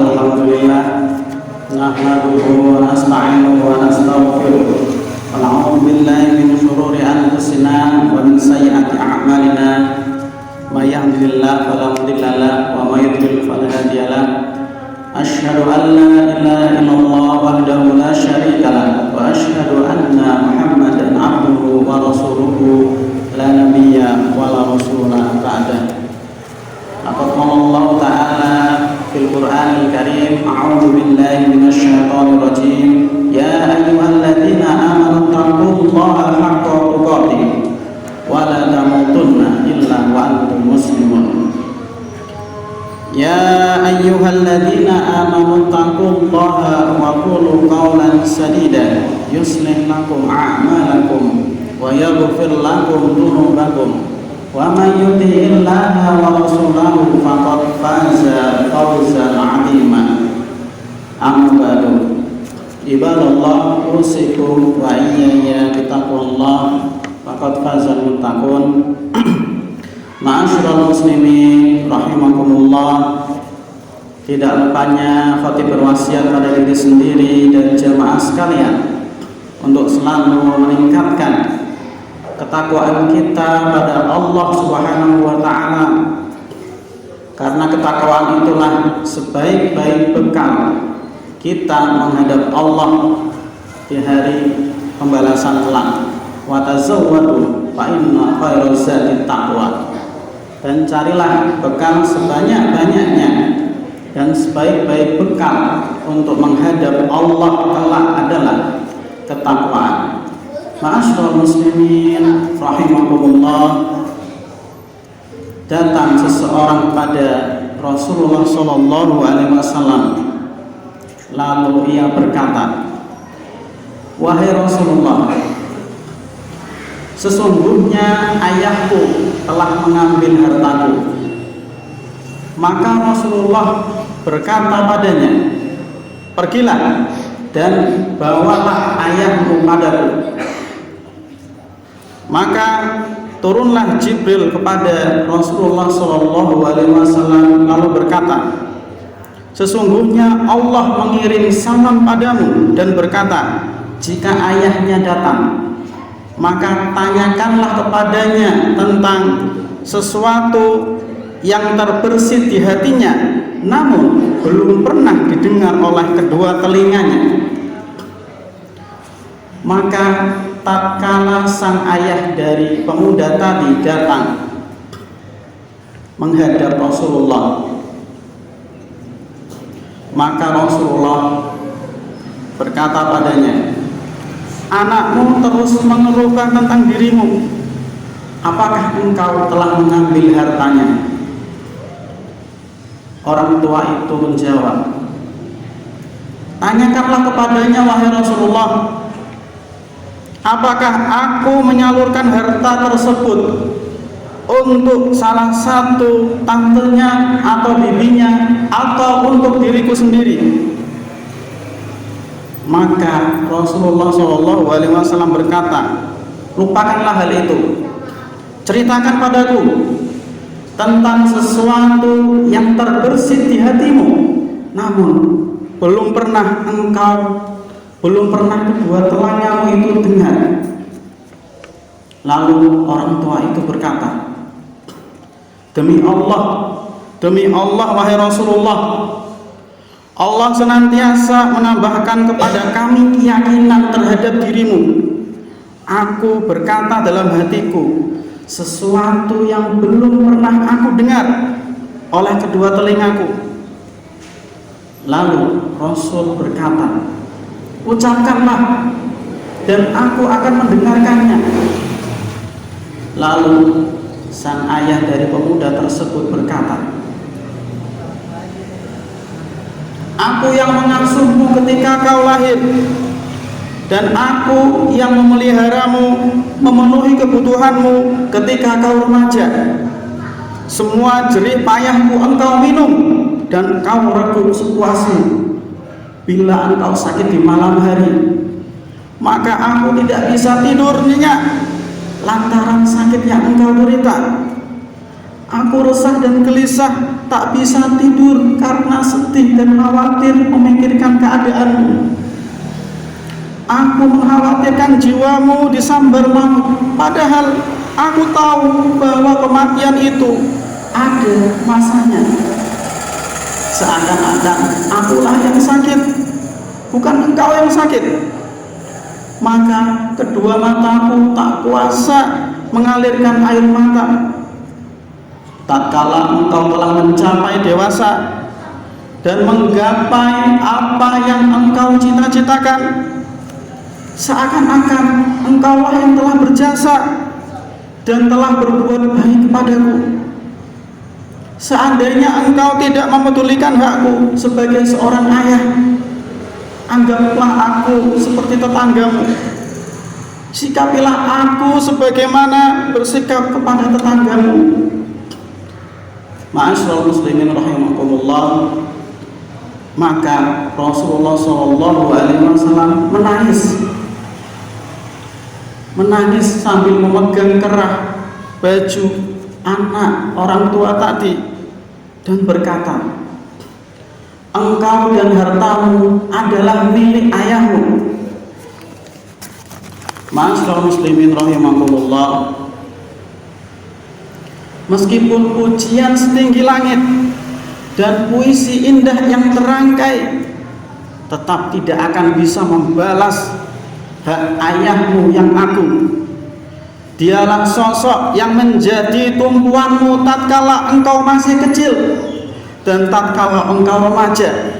Alhamdulillah nahmaduhu wa nasta'inuhu wa nastaghfiruh wa na'udzu billahi min shururi anfusina wa min sayyiati a'malina may yahdihillahu fala mudilla lahu wa may yudlil fala hadiya lahu asyhadu an la ilaha illallah wahdahu la syarika lahu wa asyhadu anna Muhammadan abduhu wa rasuluhu la nabiyya wa la rasula ba'da. Laqad qala Allah ta'ala fil Qur'anil Karim a'udzu billahi minasyaitonir rajim ya ayyuhalladzina amanu taqullaha haqqa tuqatih wa la tamutunna illa wa antum muslimun. Ya ayyuhalladzina amanu taqullaha wa qulu qawlan sadida yuslih lakum a'malakum wa yaghfir lakum dhunubakum wa may yuti'illaha wa rasulahu faqad faza fawzan 'azima. Amma ba'du. Ibadallah, usikum wa iyaya bittaqwallah faqad fazal muttaqun. Ma'asyiral muslimin rahimakumullah. Tidak lupanya khatib berwasiat pada diri sendiri dan jamaah sekalian untuk selalu meningkatkan ketakwaan kita pada Allah Subhanahu wa ta'ala, karena ketakwaan itulah sebaik-baik bekal kita menghadap Allah di hari pembalasan kelak. Wa tazawwadu fa inna khairaz zadi taqwa. Dan carilah bekal sebanyak-banyaknya dan sebaik-baik bekal untuk menghadap Allah kelak adalah ketakwaan. Ma'asyiral muslimin rahimakumullah. Datang seseorang pada Rasulullah sallallahu alaihi wasallam, lalu ia berkata, wahai Rasulullah, sesungguhnya ayahku telah mengambil hartaku. Maka Rasulullah berkata padanya, pergilah dan bawalah ayahmu padaku. Maka turunlah Jibril kepada Rasulullah SAW lalu berkata, sesungguhnya Allah mengirim salam padamu dan berkata, jika ayahnya datang, maka tanyakanlah kepadanya tentang sesuatu yang terbersit di hatinya, namun belum pernah didengar oleh kedua telinganya. Maka tatkala sang ayah dari pemuda tadi datang menghadap Rasulullah, maka Rasulullah berkata padanya, anakmu terus mengeluhkan tentang dirimu, apakah engkau telah mengambil hartanya? Orang tua itu menjawab, tanyakanlah kepadanya wahai Rasulullah, apakah aku menyalurkan harta tersebut untuk salah satu tantenya atau bibinya atau untuk diriku sendiri? Maka Rasulullah SAW berkata, lupakanlah hal itu, ceritakan padaku tentang sesuatu yang terbersit di hatimu, namun belum pernah kedua telingamu itu dengar. Lalu orang tua itu berkata, demi Allah wahai Rasulullah, Allah senantiasa menambahkan kepada kami keyakinan terhadap dirimu. Aku berkata dalam hatiku sesuatu yang belum pernah aku dengar oleh kedua telingaku. Lalu Rasul berkata, ucapkanlah dan aku akan mendengarkannya. Lalu sang ayah dari pemuda tersebut berkata, aku yang mengasuhmu ketika kau lahir, dan aku yang memeliharamu, memenuhi kebutuhanmu ketika kau remaja. Semua jerih payahku engkau minum, dan kau reguk sepuasmu. Bila engkau sakit di malam hari, maka aku tidak bisa tidur nyenyak lantaran sakit yang engkau derita. Aku resah dan gelisah, tak bisa tidur karena sedih dan khawatir memikirkan keadaanmu. Aku mengkhawatirkan jiwamu disambar maut, padahal aku tahu bahwa kematian itu ada masanya. Seakan-akan akulah yang sakit, bukan engkau yang sakit. Maka kedua mataku tak kuasa mengalirkan air mata. Tatkala engkau telah mencapai dewasa dan menggapai apa yang engkau cita-citakan, seakan-akan engkaulah yang telah berjasa dan telah berbuat baik kepadaku. Seandainya engkau tidak mempedulikan hakku sebagai seorang ayah, anggaplah aku seperti tetanggamu. Sikapilah aku sebagaimana bersikap kepada tetanggamu. Ma'asyiral muslimin rahimakumullah. Maka Rasulullah SAW menangis sambil memegang kerah baju anak orang tua tadi dan berkata, engkau dan hartamu adalah milik ayahmu. Ma'asyiral muslimin rahimakumullah. Meskipun pujian setinggi langit dan puisi indah yang terangkai tetap tidak akan bisa membalas hak ayahmu yang agung. Dialah sosok yang menjadi tumpuanmu tatkala engkau masih kecil dan tatkala engkau remaja.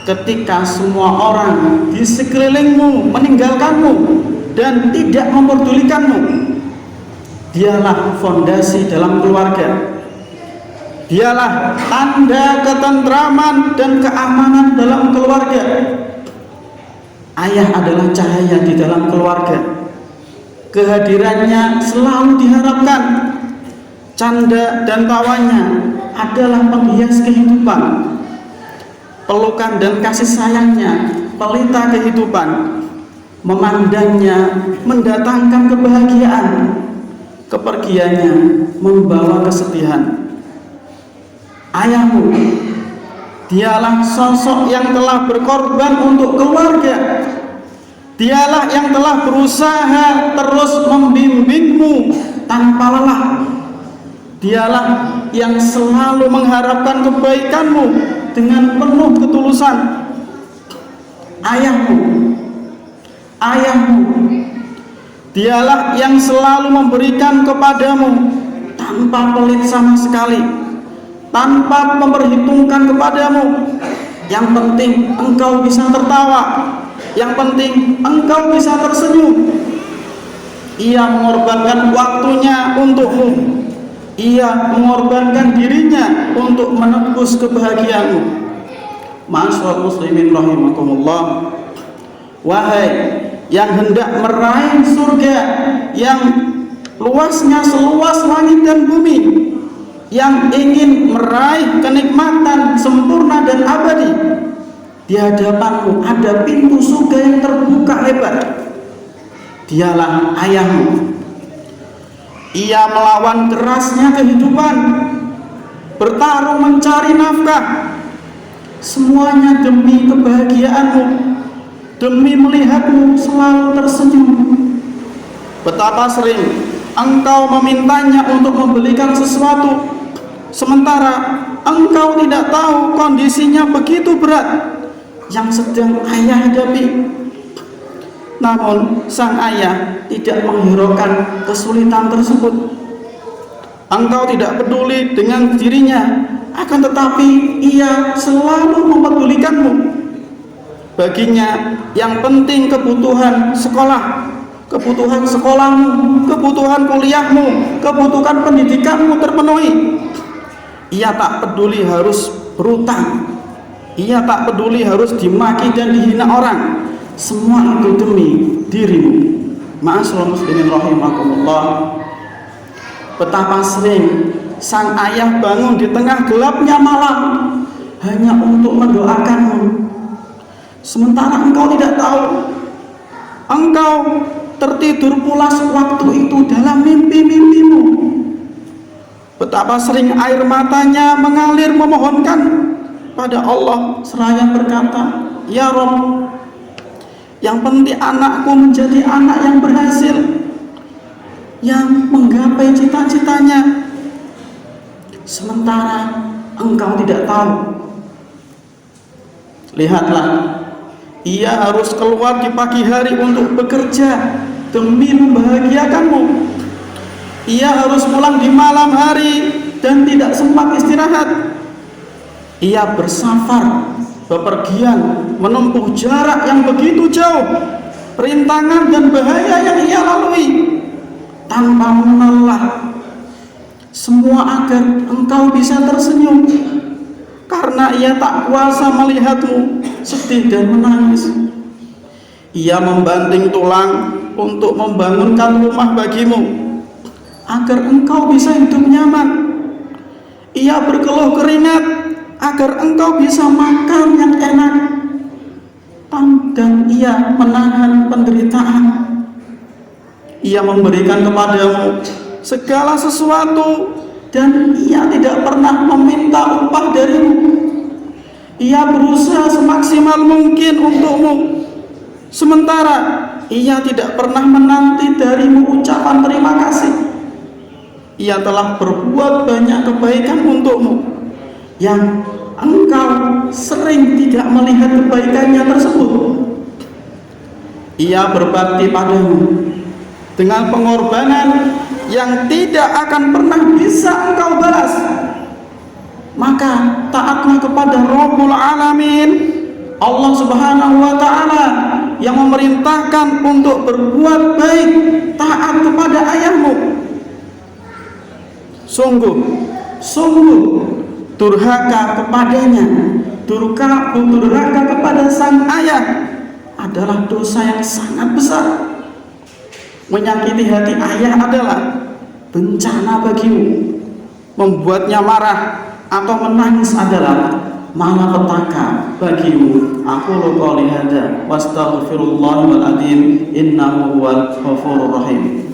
Ketika semua orang di sekelilingmu meninggalkanmu dan tidak memperdulikanmu, dialah fondasi dalam keluarga. Dialah tanda ketentraman dan keamanan dalam keluarga. Ayah adalah cahaya di dalam keluarga. Kehadirannya selalu diharapkan. Canda dan tawanya adalah penghias kehidupan. Pelukan dan kasih sayangnya pelita kehidupan. Memandangnya mendatangkan kebahagiaan. Kepergiannya membawa kesedihan. Ayahmu, dialah sosok yang telah berkorban untuk keluarga. Dialah yang telah berusaha terus membimbingmu tanpa lelah. Dialah yang selalu mengharapkan kebaikanmu dengan penuh ketulusan. Ayahmu, dialah yang selalu memberikan kepadamu tanpa pelit sama sekali, tanpa memperhitungkan kepadamu. Yang penting engkau bisa tertawa, yang penting engkau bisa tersenyum. Ia mengorbankan waktunya untukmu. Ia mengorbankan dirinya untuk menebus kebahagiaanmu. Ma'asyiral muslimin rahimakumullah. Wahai yang hendak meraih surga yang luasnya seluas langit dan bumi, yang ingin meraih kenikmatan sempurna dan abadi, di hadapanmu ada pintu surga yang terbuka lebar. Dialah ayahmu. Ia melawan kerasnya kehidupan, bertarung mencari nafkah, semuanya demi kebahagiaanmu, demi melihatmu selalu tersenyum. Betapa sering engkau memintanya untuk membelikan sesuatu, sementara engkau tidak tahu kondisinya begitu berat yang sedang ayah hadapi. Namun sang ayah tidak menghiraukan kesulitan tersebut. Engkau tidak peduli dengan dirinya, akan tetapi ia selalu mempedulikanmu. Baginya yang penting kebutuhan sekolah, kebutuhan sekolahmu, kebutuhan kuliahmu, kebutuhan pendidikanmu terpenuhi. Ia tak peduli harus berutang, ia tak peduli harus dimaki dan dihina orang. Semua itu demi dirimu. Ma'asyiral muslimin rahimakumullah. Betapa sering sang ayah bangun di tengah gelapnya malam hanya untuk mendoakanmu, sementara engkau tidak tahu. Engkau tertidur pulas waktu itu dalam mimpi-mimpimu. Betapa sering air matanya mengalir memohonkan pada Allah seraya berkata, "Ya Rabb, yang penting anakku menjadi anak yang berhasil, yang menggapai cita-citanya." Sementara engkau tidak tahu. Lihatlah, ia harus keluar di pagi hari untuk bekerja demi membahagiakanmu. Ia harus pulang di malam hari dan tidak sempat istirahat. Ia bersafar, bepergian, menempuh jarak yang begitu jauh, perintangan dan bahaya yang ia lalui tanpa mengalah. Semua agar engkau bisa tersenyum, karena ia tak kuasa melihatmu sedih dan menangis. Ia membanting tulang untuk membangunkan rumah bagimu, agar engkau bisa hidup nyaman. Ia berkeluh keringat agar engkau bisa makan yang enak, dan ia menahan penderitaan. Ia memberikan kepadamu segala sesuatu, dan ia tidak pernah meminta upah darimu. Ia berusaha semaksimal mungkin untukmu, sementara ia tidak pernah menanti darimu ucapan terima kasih. Ia telah berbuat banyak kebaikan untukmu, yang engkau sering tidak melihat kebaikannya tersebut. Ia berbakti padamu dengan pengorbanan yang tidak akan pernah bisa engkau balas. Maka taatlah kepada Rabbul Alamin, Allah Subhanahu wa Ta'ala, yang memerintahkan untuk berbuat baik, taat kepada ayahmu. Sungguh durhaka kepadanya, durhaka kepada sang ayah adalah dosa yang sangat besar. Menyakiti hati ayah adalah bencana bagimu. Membuatnya marah atau menangis adalah malapetaka bagimu. Aku qouli hadza wastaghfirullahal adzim innahu huwal ghafurur rahim.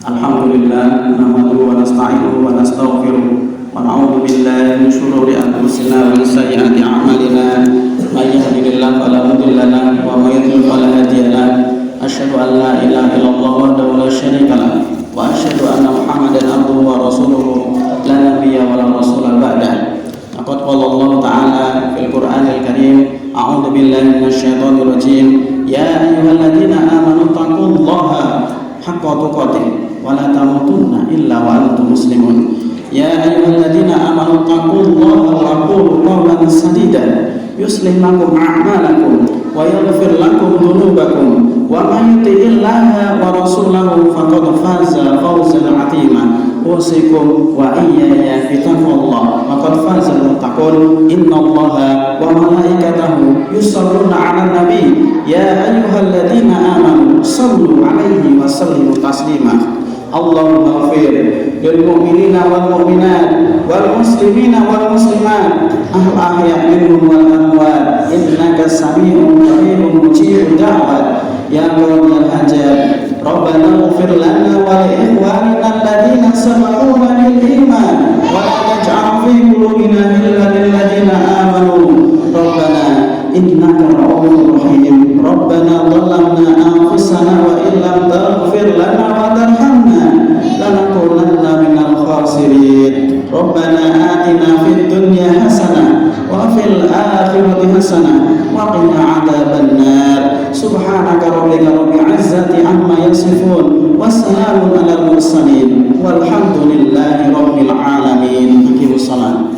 Alhamdulillah, nahmaduhu wa nasta'inuhu wa nastaghfiruh wa na'udzu billahi min shururi anfusina wa min sayyiati a'malina. May yahdihillahu fala mudilla lahu wa may yudlil fala hadiya lahu. Asyhadu an la ilaha illallah wahdahu la syarika lahu wa asyhadu anna Muhammadan abduhu wa rasuluhu la nabiyya wa la rasula ba'dahu. Laqad qala Allah ta'ala fil Qur'anil Karim, a'udzu billahi minasy syaithanir rajim. Ya ayyuhalladzina amanu taqullaha haqqa tuqatih wa la tamutunna illa wa antum muslimun. Ya ayyuhalladzina amanu taqullaha wa qulu qawlan sadida yuslih lakum a'malakum wa yaghfir lakum dhunubakum wa may yuti'illaha wa rasulahu faqad faza fawzan 'azima. Usikum wa iyaya bitaqwallah faqad fazal muttaqun. Innallaha wa malaikatahu yusholluna 'alan nabi ya ayyuhalladzina amanu shallu 'alaihi wa sallimu taslima. Allahumma ighfir lil mu'minina wal mu'minat wal muslimina wal muslimat al ahya' minhum wal amwat innaka samii'un qaribun mujibud da'wat ya qadiyal hajat. Rabbana ighfir lana wa li ikhwanina alladziina sabaquna bil iman wa la taj'al fi qulubina ghillan lil ladziina amanu rabbana innaka ra'ufur rahim. Rabbana dhalamna anfusana wa illam taghfir lana wa tarhamna lanakunanna minal khasirin. Rabbana atina fid dunya hasanah wa fil akhirati hasanah wa qina adzabannar. Subhanaka rabbil izzati amma yasifun wa salamun alal mursalin walhamdulillahi rabbil alamin. Aqimus salat.